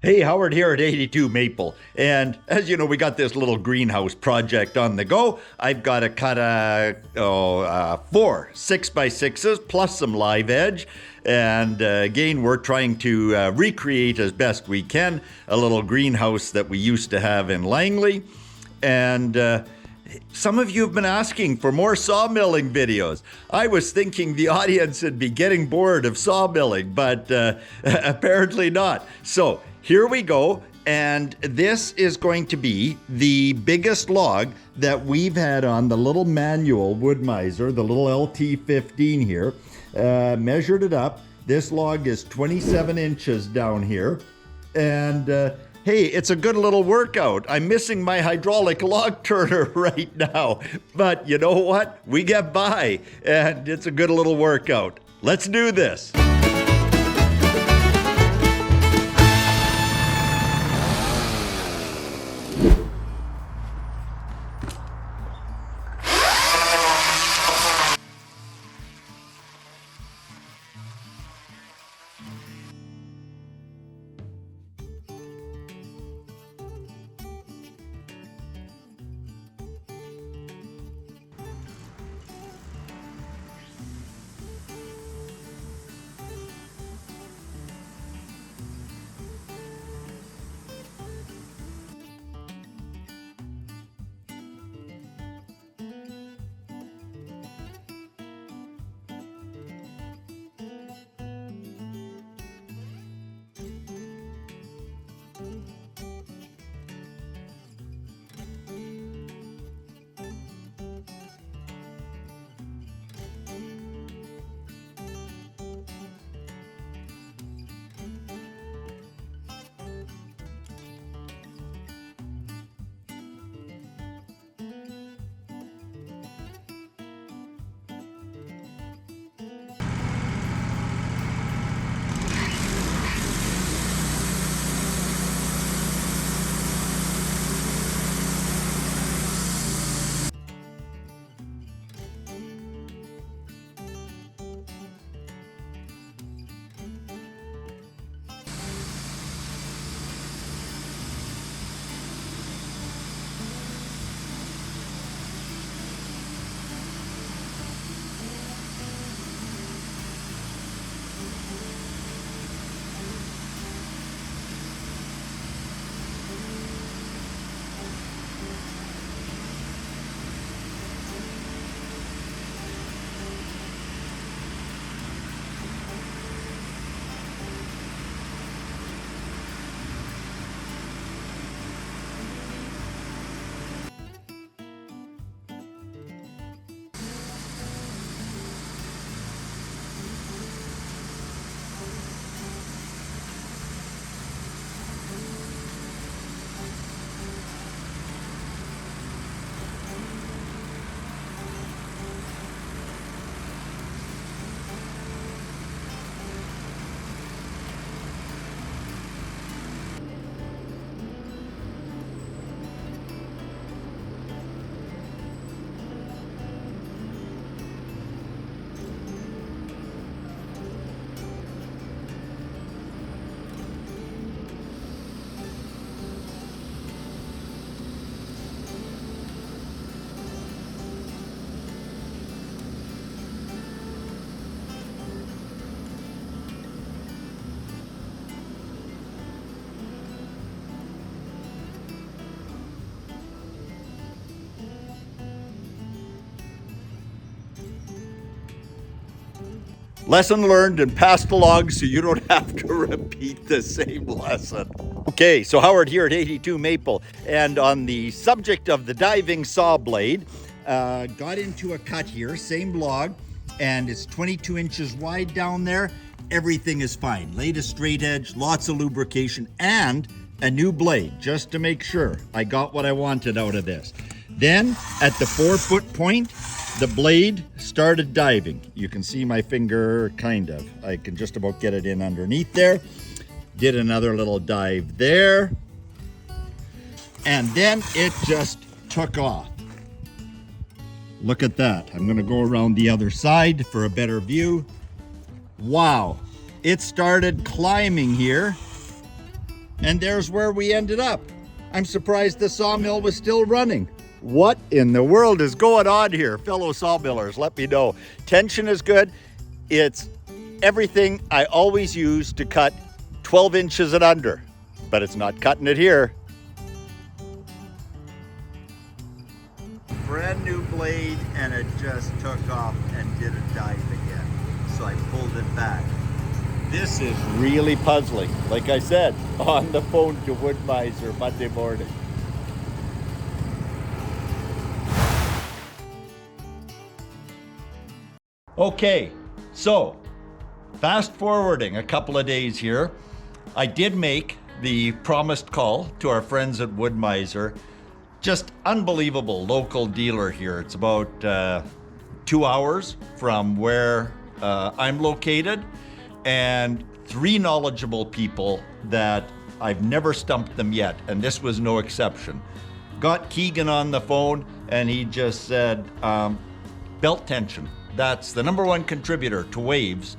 Hey, Howard here at 82 Maple. And as you know, we got this little greenhouse project on the go. I've got to cut four 6x6s plus some live edge. And again, we're trying to recreate as best we can a little greenhouse that we used to have in Langley. And some of you have been asking for more sawmilling videos. I was thinking the audience would be getting bored of sawmilling, but apparently not. So here we go, and this is going to be the biggest log that we've had on the little manual Wood-Mizer, the little LT15 here. Measured it up. This log is 27 inches down here, and hey, it's a good little workout. I'm missing my hydraulic log turner right now, but you know what? We get by, and it's a good little workout. Let's do this. Lesson learned and passed along so you don't have to repeat the same lesson. Okay, so Howard here at 82 Maple, and on the subject of the diving saw blade, got into a cut here, same log, and it's 22 inches wide down there. Everything is fine. Laid a straight edge, lots of lubrication, and a new blade, just to make sure I got what I wanted out of this. Then, at the 4-foot point, the blade started diving. You can see my finger, kind of. I can just about get it in underneath there. Did another little dive there. And then it just took off. Look at that. I'm gonna go around the other side for a better view. Wow, it started climbing here. And there's where we ended up. I'm surprised the sawmill was still running. What in the world is going on here? Fellow sawmillers, let me know. Tension is good. It's everything I always use to cut 12 inches and under, but it's not cutting it here. Brand new blade, and it just took off and didn't dive again. So I pulled it back. This is really puzzling. Like I said, on the phone to Wood-Mizer Monday morning. Okay, so fast forwarding a couple of days here. I did make the promised call to our friends at Wood-Mizer. Just unbelievable local dealer here. It's about 2 hours from where I'm located, and 3 knowledgeable people that I've never stumped them yet, and this was no exception. Got Keegan on the phone, and he just said, belt tension. That's the #1 contributor to waves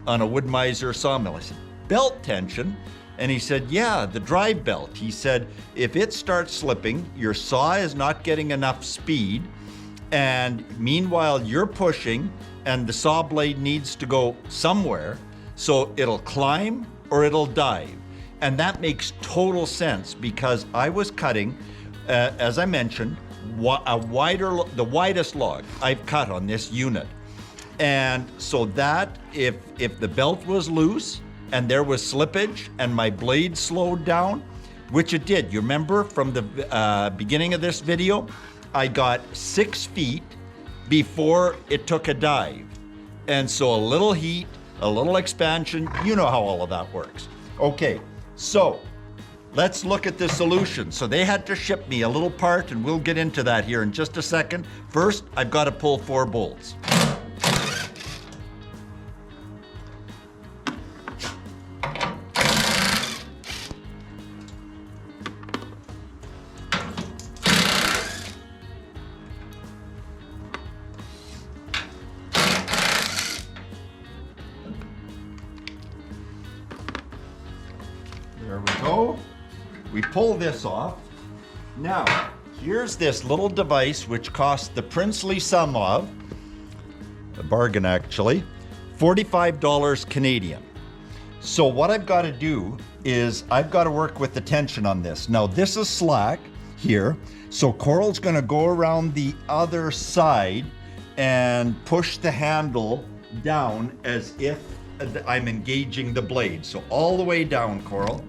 on a Wood-Mizer sawmill. I said, belt tension? And he said, yeah, the drive belt. He said, if it starts slipping, your saw is not getting enough speed, and meanwhile you're pushing, and the saw blade needs to go somewhere, so it'll climb or it'll dive. And that makes total sense, because I was cutting, as I mentioned, the widest log I've cut on this unit. And so that if the belt was loose and there was slippage and my blade slowed down, which it did. You remember from the beginning of this video, I got 6 feet before it took a dive. And so a little heat, a little expansion, you know how all of that works. Okay, so let's look at the solution. So they had to ship me a little part, and we'll get into that here in just a second. First, I've got to pull 4 bolts. There we go. We pull this off. Now, here's this little device which cost the princely sum of, a bargain actually, $45 Canadian. So what I've got to do is I've got to work with the tension on this. Now this is slack here, so Coral's going to go around the other side and push the handle down as if I'm engaging the blade. So all the way down, Coral.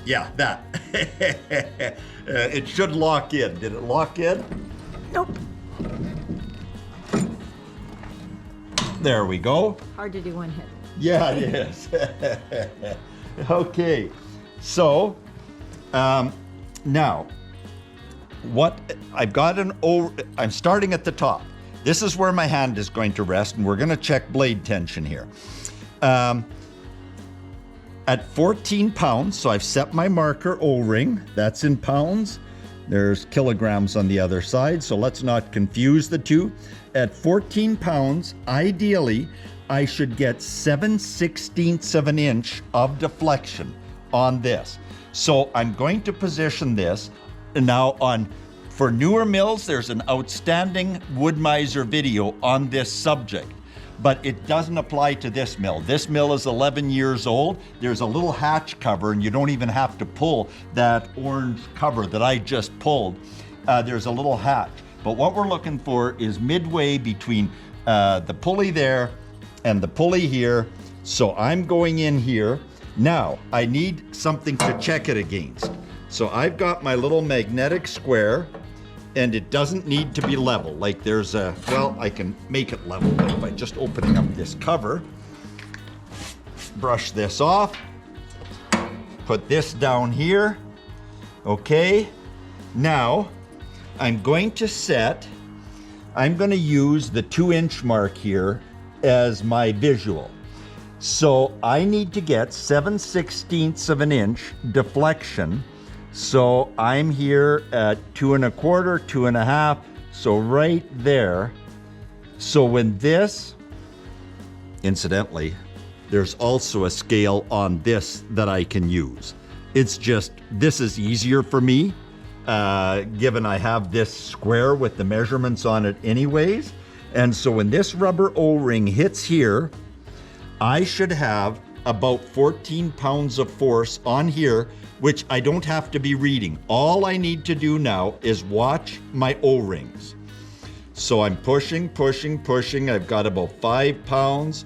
Yeah, that. It should lock in. Did it lock in? Nope. There we go. Hard to do one hit. Yeah, it is. Okay, so now what I've got I'm starting at the top. This is where my hand is going to rest, and we're going to check blade tension here. At 14 pounds, so I've set my marker O-ring, that's in pounds. There's kilograms on the other side, so let's not confuse the two. At 14 pounds, ideally, I should get 7/16 of an inch of deflection on this. So I'm going to position this now for newer mills. There's an outstanding Wood-Mizer video on this subject, but it doesn't apply to this mill. This mill is 11 years old. There's a little hatch cover, and you don't even have to pull that orange cover that I just pulled. There's a little hatch. But what we're looking for is midway between the pulley there and the pulley here. So I'm going in here. Now, I need something to check it against. So I've got my little magnetic square, and it doesn't need to be level. Like there's well, I can make it level by just opening up this cover. Brush this off. Put this down here. Okay. Now, I'm going to use the 2-inch mark here as my visual. So I need to get 7/16 of an inch deflection. So I'm here at 2 1/4, 2 1/2, so right there. So when this, incidentally, there's also a scale on this that I can use. It's just, this is easier for me, given I have this square with the measurements on it anyways. And so when this rubber O-ring hits here, I should have about 14 pounds of force on here, which I don't have to be reading. All I need to do now is watch my O-rings. So I'm pushing, pushing, pushing. I've got about 5 pounds.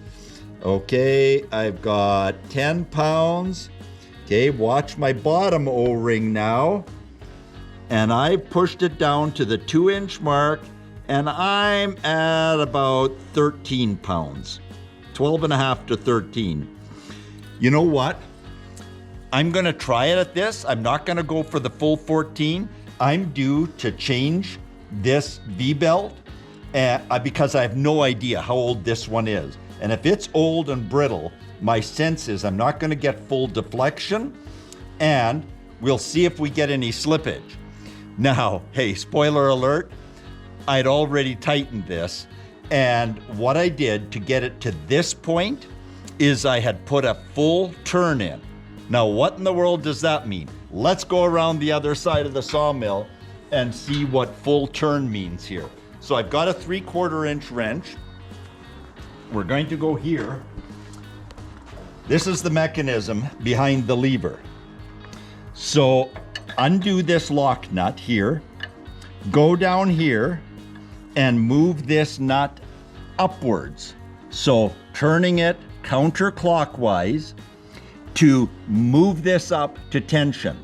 Okay, I've got 10 pounds. Okay, watch my bottom O-ring now. And I've pushed it down to the 2-inch mark, and I'm at about 13 pounds. 12 and a half to 13. You know what? I'm gonna try it at this. I'm not gonna go for the full 14. I'm due to change this V-belt because I have no idea how old this one is. And if it's old and brittle, my sense is I'm not gonna get full deflection, and we'll see if we get any slippage. Now, hey, spoiler alert, I'd already tightened this, and what I did to get it to this point is I had put a full turn in. Now, what in the world does that mean? Let's go around the other side of the sawmill and see what full turn means here. So I've got a 3/4 inch wrench. We're going to go here. This is the mechanism behind the lever. So undo this lock nut here, go down here and move this nut upwards. So turning it counterclockwise to move this up to tension.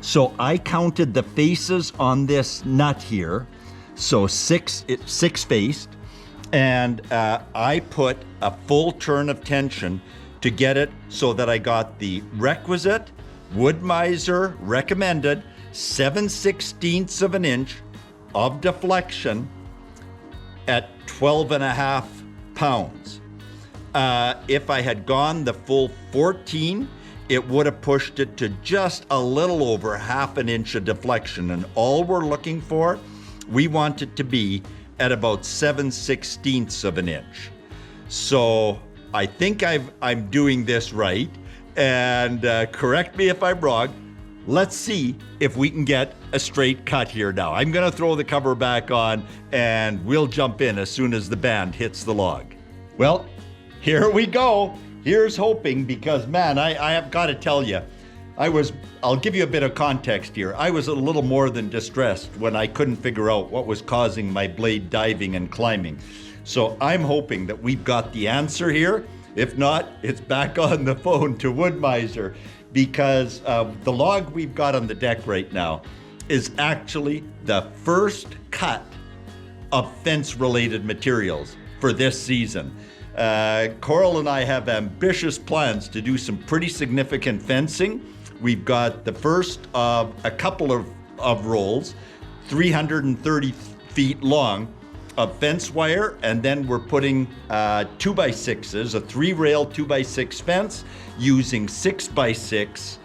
So I counted the faces on this nut here. So six faced, and I put a full turn of tension to get it so that I got the requisite Wood-Mizer recommended 7/16 of an inch of deflection at 12 and a half pounds. If I had gone the full 14, it would have pushed it to just a little over 1/2 inch of deflection. And all we're looking for, we want it to be at about 7/16 of an inch. So I think I'm doing this right. And correct me if I'm wrong. Let's see if we can get a straight cut here now. I'm gonna throw the cover back on and we'll jump in as soon as the band hits the log. Well, here we go. Here's hoping, because man, I have got to tell you, I'll give you a bit of context here. I was a little more than distressed when I couldn't figure out what was causing my blade diving and climbing. So I'm hoping that we've got the answer here. If not, it's back on the phone to Wood-Mizer, because the log we've got on the deck right now is actually the first cut of fence-related materials for this season. Coral and I have ambitious plans to do some pretty significant fencing. We've got the first of a couple of rolls, 330 feet long, of fence wire, and then we're putting 2x6s, a 3-rail 2x6 fence using 6x6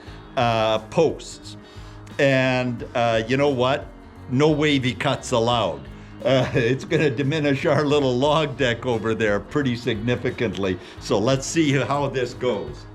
posts. And you know what? No wavy cuts allowed. It's going to diminish our little log deck over there pretty significantly. So let's see how this goes.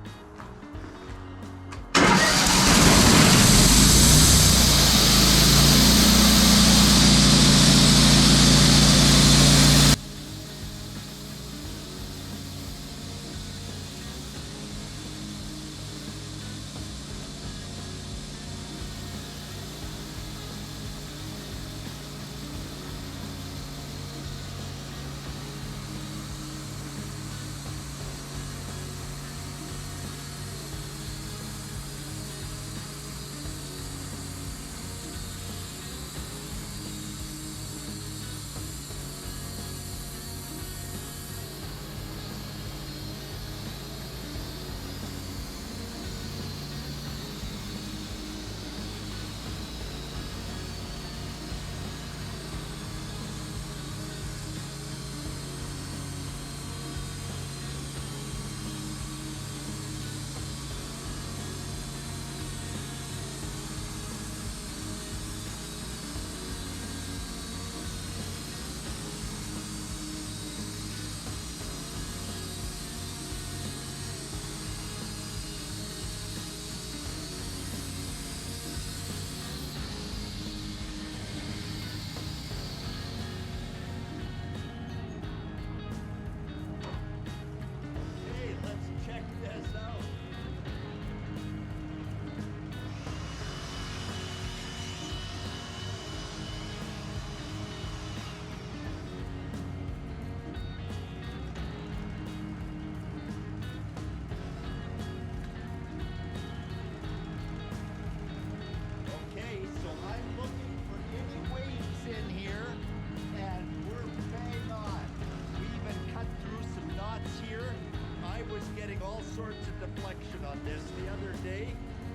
sorts of deflection on this the other day.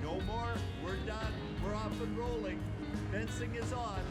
No more. We're done. We're off and rolling. Fencing is on.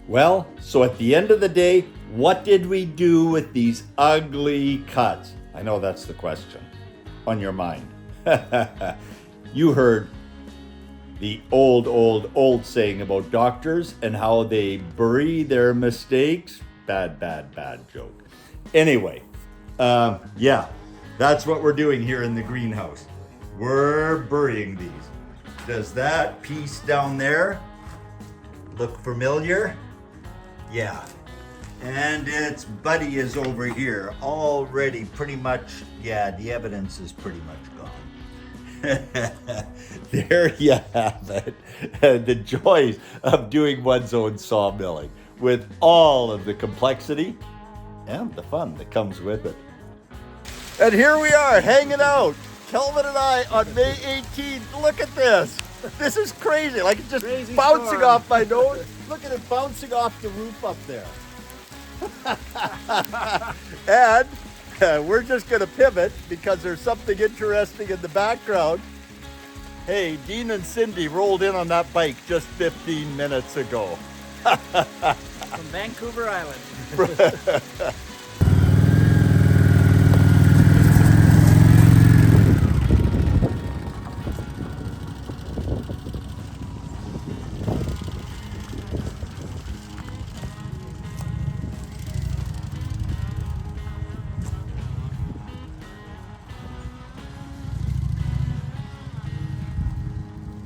Well, so at the end of the day, what did we do with these ugly cuts? I know that's the question on your mind. You heard the old saying about doctors and how they bury their mistakes. Bad joke. Anyway, yeah, that's what we're doing here in the greenhouse. We're burying these. Does that piece down there look familiar? Yeah. And its buddy is over here already pretty much, yeah, the evidence is pretty much gone. There you have it. The joys of doing one's own sawmilling with all of the complexity and the fun that comes with it. And here we are hanging out, Kelvin and I on May 18th. Look at this. This is crazy. Like it's just crazy bouncing storm off my nose. Look at it bouncing off the roof up there. And we're just going to pivot because there's something interesting in the background. Hey, Dean and Cindy rolled in on that bike just 15 minutes ago. From Vancouver Island.